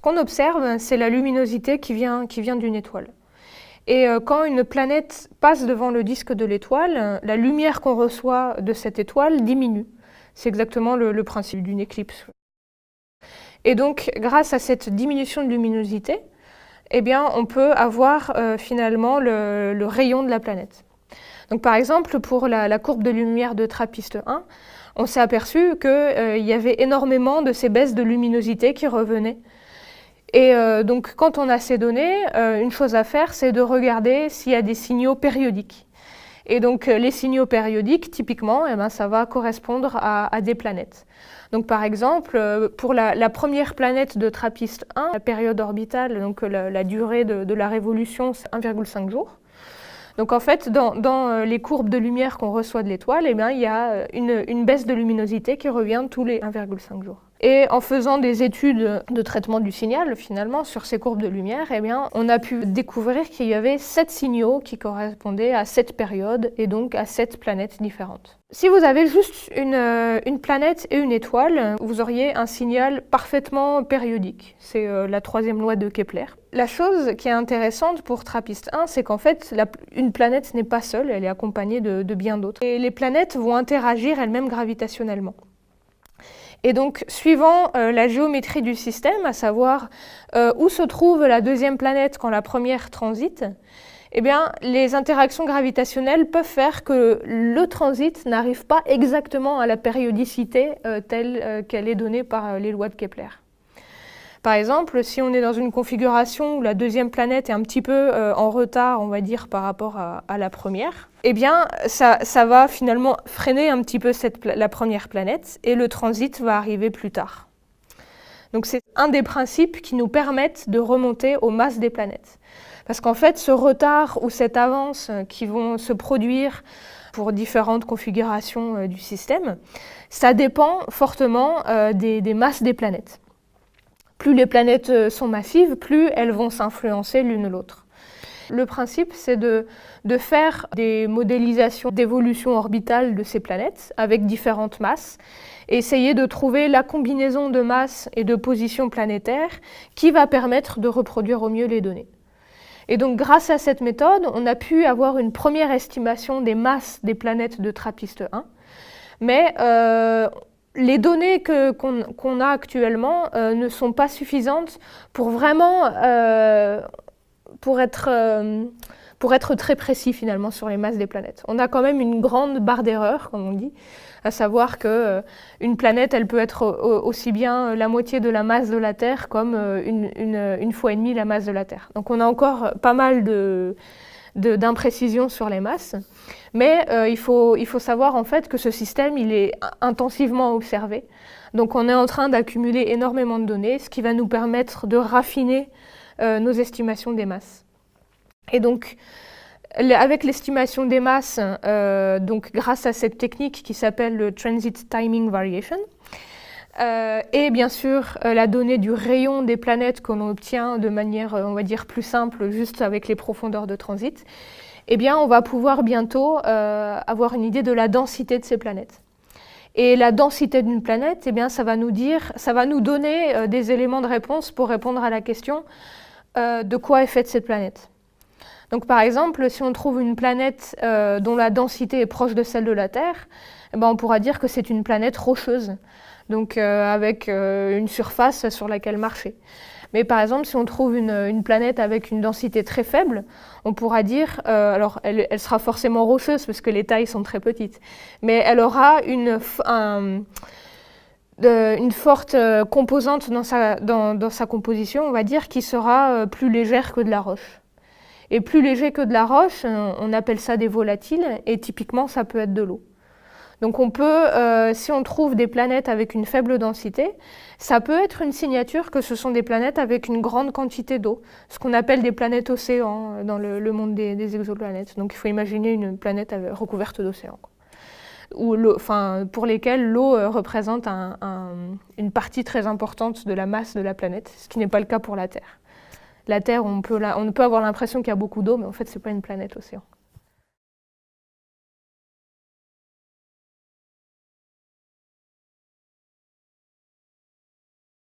qu'on observe, c'est la luminosité qui vient d'une étoile. Et quand une planète passe devant le disque de l'étoile, la lumière qu'on reçoit de cette étoile diminue. C'est exactement le principe d'une éclipse. Et donc, grâce à cette diminution de luminosité, eh bien, on peut avoir finalement le rayon de la planète. Donc, par exemple, pour la courbe de lumière de TRAPPIST 1, on s'est aperçu qu'il y avait énormément de ces baisses de luminosité qui revenaient. Et donc, quand on a ces données, une chose à faire, c'est de regarder s'il y a des signaux périodiques. Et donc, les signaux périodiques, typiquement, eh ben, ça va correspondre à des planètes. Donc, par exemple, pour la première planète de TRAPPIST 1, la période orbitale, donc la durée de la révolution, c'est 1,5 jours. Donc, en fait, dans les courbes de lumière qu'on reçoit de l'étoile, eh bien, il y a une baisse de luminosité qui revient tous les 1,5 jours. Et en faisant des études de traitement du signal, finalement, sur ces courbes de lumière, eh bien, on a pu découvrir qu'il y avait 7 signaux qui correspondaient à 7 périodes et donc à 7 planètes différentes. Si vous avez juste une planète et une étoile, vous auriez un signal parfaitement périodique. C'est la troisième loi de Kepler. La chose qui est intéressante pour TRAPPIST 1, c'est qu'en fait, une planète n'est pas seule, elle est accompagnée de bien d'autres. Et les planètes vont interagir elles-mêmes gravitationnellement. Et donc, suivant la géométrie du système, à savoir où se trouve la deuxième planète quand la première transite, eh bien, les interactions gravitationnelles peuvent faire que le transit n'arrive pas exactement à la périodicité telle qu'elle est donnée par les lois de Kepler. Par exemple, si on est dans une configuration où la deuxième planète est un petit peu en retard, on va dire, par rapport à la première, eh bien, ça va finalement freiner un petit peu la première planète et le transit va arriver plus tard. Donc c'est un des principes qui nous permettent de remonter aux masses des planètes. Parce qu'en fait, ce retard ou cette avance qui vont se produire pour différentes configurations du système, ça dépend fortement des masses des planètes. Plus les planètes sont massives, plus elles vont s'influencer l'une l'autre. Le principe, c'est de faire des modélisations d'évolution orbitale de ces planètes avec différentes masses et essayer de trouver la combinaison de masses et de positions planétaires qui va permettre de reproduire au mieux les données. Et donc, grâce à cette méthode, on a pu avoir une première estimation des masses des planètes de TRAPPIST 1, mais les données qu'on a actuellement ne sont pas suffisantes pour vraiment pour être très précis finalement sur les masses des planètes. On a quand même une grande barre d'erreur, comme on dit, à savoir qu'une planète, elle peut être aussi bien la moitié de la masse de la Terre comme une fois et demie la masse de la Terre. Donc on a encore pas mal d'imprécisions sur les masses, mais il faut savoir en fait que ce système il est intensivement observé. Donc on est en train d'accumuler énormément de données, ce qui va nous permettre de raffiner nos estimations des masses. Et donc avec l'estimation des masses, donc grâce à cette technique qui s'appelle le Transit Timing Variation, et bien sûr la donnée du rayon des planètes qu'on obtient de manière, on va dire, plus simple, juste avec les profondeurs de transit, eh bien on va pouvoir bientôt avoir une idée de la densité de ces planètes. Et la densité d'une planète, eh bien, ça va nous donner des éléments de réponse pour répondre à la question de quoi est faite cette planète. Donc par exemple, si on trouve une planète dont la densité est proche de celle de la Terre, eh ben, on pourra dire que c'est une planète rocheuse, donc avec une surface sur laquelle marcher. Mais par exemple, si on trouve une planète avec une densité très faible, on pourra dire, alors elle sera forcément rocheuse parce que les tailles sont très petites, mais elle aura une forte composante dans sa composition, on va dire, qui sera plus légère que de la roche. Et plus léger que de la roche, on appelle ça des volatiles, et typiquement ça peut être de l'eau. Donc on peut, si on trouve des planètes avec une faible densité, ça peut être une signature que ce sont des planètes avec une grande quantité d'eau, ce qu'on appelle des planètes océans dans le monde des exoplanètes. Donc il faut imaginer une planète recouverte d'océans, pour lesquelles l'eau représente une partie très importante de la masse de la planète, ce qui n'est pas le cas pour la Terre. La Terre, on peut avoir l'impression qu'il y a beaucoup d'eau, mais en fait, ce n'est pas une planète océan.